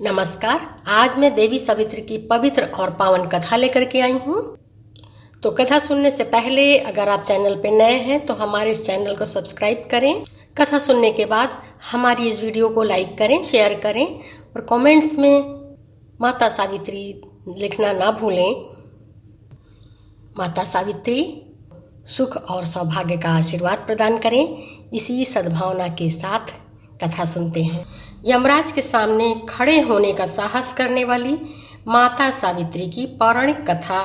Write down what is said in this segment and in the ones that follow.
नमस्कार। आज मैं देवी सावित्री की पवित्र और पावन कथा लेकर के आई हूँ। तो कथा सुनने से पहले अगर आप चैनल पे नए हैं तो हमारे इस चैनल को सब्सक्राइब करें। कथा सुनने के बाद हमारी इस वीडियो को लाइक करें, शेयर करें और कमेंट्स में माता सावित्री लिखना ना भूलें। माता सावित्री सुख और सौभाग्य का आशीर्वाद प्रदान करें। इसी सद्भावना के साथ कथा सुनते हैं। यमराज के सामने खड़े होने का साहस करने वाली माता सावित्री की पौराणिक कथा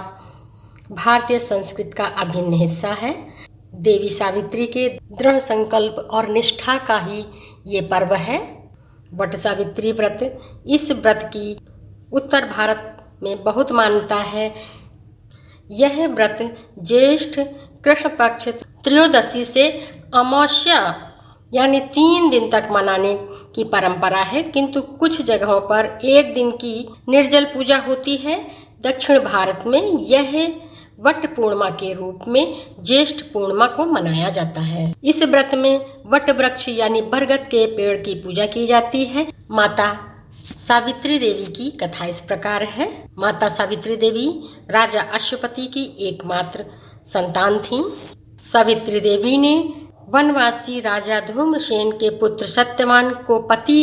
भारतीय संस्कृति का अभिन्न हिस्सा है। देवी सावित्री के दृढ़ संकल्प और निष्ठा का ही ये पर्व है। वट सावित्री व्रत, इस व्रत की उत्तर भारत में बहुत मान्यता है। यह व्रत ज्येष्ठ कृष्ण पक्ष त्रयोदशी से अमावस्या यानी 3 दिन तक मनाने की परंपरा है, किंतु कुछ जगहों पर एक दिन की निर्जल पूजा होती है। दक्षिण भारत में यह वट पूर्णिमा के रूप में ज्येष्ठ पूर्णिमा को मनाया जाता है। इस व्रत में वट वृक्ष यानी बरगद के पेड़ की पूजा की जाती है। माता सावित्री देवी की कथा इस प्रकार है। माता सावित्री देवी राजा अश्वपति की एकमात्र संतान थीं। सावित्री देवी ने वनवासी राजा धूम्रसेन के पुत्र सत्यवान को पति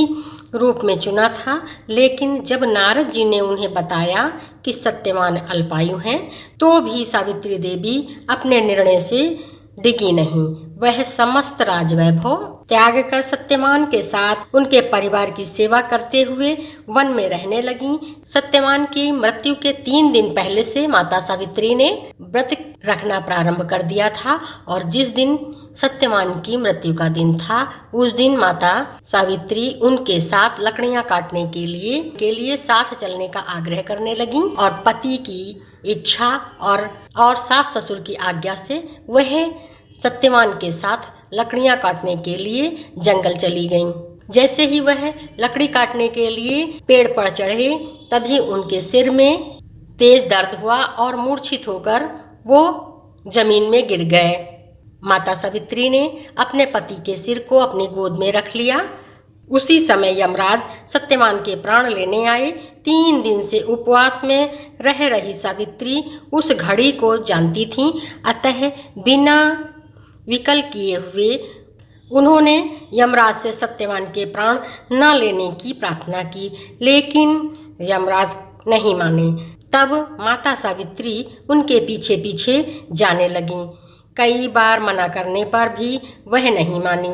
रूप में चुना था, लेकिन जब नारद जी ने उन्हें बताया कि सत्यवान अल्पायु हैं, तो भी सावित्री देवी अपने निर्णय से डिगी नहीं। वह समस्त राजवैभव त्याग कर सत्यवान के साथ उनके परिवार की सेवा करते हुए वन में रहने लगी। सत्यवान की मृत्यु के 3 दिन पहले से माता सावित्री ने व्रत रखना प्रारंभ कर दिया था और जिस दिन सत्यवान की मृत्यु का दिन था, उस दिन माता सावित्री उनके साथ लकड़ियां काटने के लिए साथ चलने का आग्रह करने लगी और पति की इच्छा और सास ससुर की आज्ञा से वह सत्यवान के साथ लकड़ियां काटने के लिए जंगल चली गईं। जैसे ही वह लकड़ी काटने के लिए पेड़ पर चढ़े, तभी उनके सिर में तेज दर्द हुआ और मूर्छित होकर वो जमीन में गिर गए। माता सावित्री ने अपने पति के सिर को अपनी गोद में रख लिया। उसी समय यमराज सत्यवान के प्राण लेने आए। 3 दिन से उपवास में रह रही सावित्री उस घड़ी को जानती थीं, अतः बिना विकल्प किए हुए उन्होंने यमराज से सत्यवान के प्राण न लेने की प्रार्थना की, लेकिन यमराज नहीं माने। तब माता सावित्री उनके पीछे पीछे जाने लगीं। कई बार मना करने पर भी वह नहीं मानी,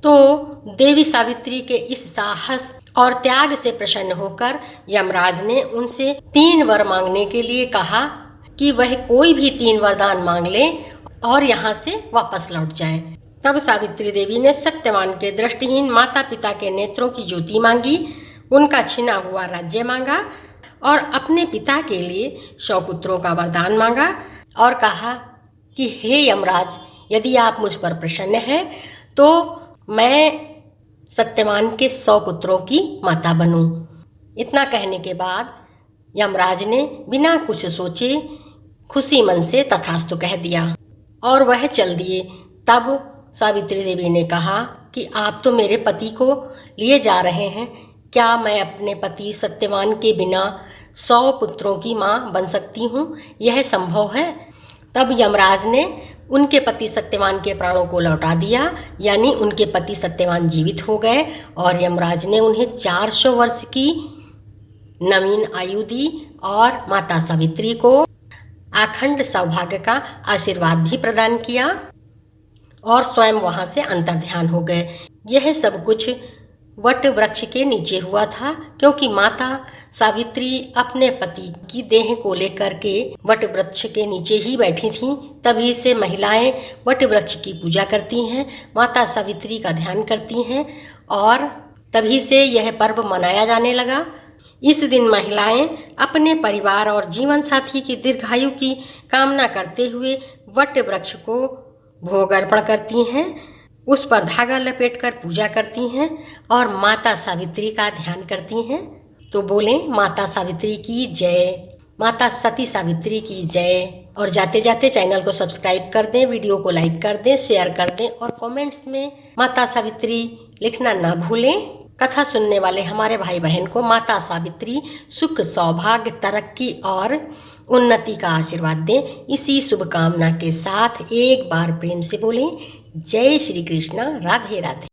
तो देवी सावित्री के इस साहस और त्याग से प्रसन्न होकर यमराज ने उनसे 3 वर मांगने के लिए कहा कि वह कोई भी 3 वरदान मांग ले और यहाँ से वापस लौट जाए। तब सावित्री देवी ने सत्यवान के दृष्टिहीन माता पिता के नेत्रों की ज्योति मांगी, उनका छिना हुआ राज्य मांगा और अपने पिता के लिए 100 पुत्रों का वरदान मांगा और कहा कि हे यमराज, यदि आप मुझ पर प्रसन्न हैं तो मैं सत्यवान के 100 पुत्रों की माता बनूं। इतना कहने के बाद यमराज ने बिना कुछ सोचे खुशी मन से तथास्तु कह दिया और वह चल दिए। तब सावित्री देवी ने कहा कि आप तो मेरे पति को लिए जा रहे हैं, क्या मैं अपने पति सत्यवान के बिना 100 पुत्रों की माँ बन सकती हूँ? यह संभव है? तब यमराज ने उनके पति सत्यवान के प्राणों को लौटा दिया, यानी उनके पति सत्यवान जीवित हो गए और यमराज ने उन्हें 400 वर्ष की नवीन आयु दी और माता सावित्री को अखंड सौभाग्य का आशीर्वाद भी प्रदान किया और स्वयं वहां से अंतर्ध्यान हो गए। यह सब कुछ वट वृक्ष के नीचे हुआ था, क्योंकि माता सावित्री अपने पति की देह को लेकर के वट वृक्ष के नीचे ही बैठी थीं। तभी से महिलाएं वट वृक्ष की पूजा करती हैं, माता सावित्री का ध्यान करती हैं और तभी से यह पर्व मनाया जाने लगा। इस दिन महिलाएं अपने परिवार और जीवन साथी की दीर्घायु की कामना करते हुए वट वृक्ष को भोग अर्पण करती हैं, उस पर धागा लपेटकर पूजा करती हैं और माता सावित्री का ध्यान करती हैं। तो बोलें माता सावित्री की जय, माता सती सावित्री की जय। और जाते जाते चैनल को सब्सक्राइब कर दें, वीडियो को लाइक कर दें, शेयर कर दें और कमेंट्स में माता सावित्री लिखना ना भूलें। कथा सुनने वाले हमारे भाई बहन को माता सावित्री सुख, सौभाग्य, तरक्की और उन्नति का आशीर्वाद दें। इसी शुभकामना के साथ एक बार प्रेम से बोलें जय श्री कृष्ण, राधे राधे।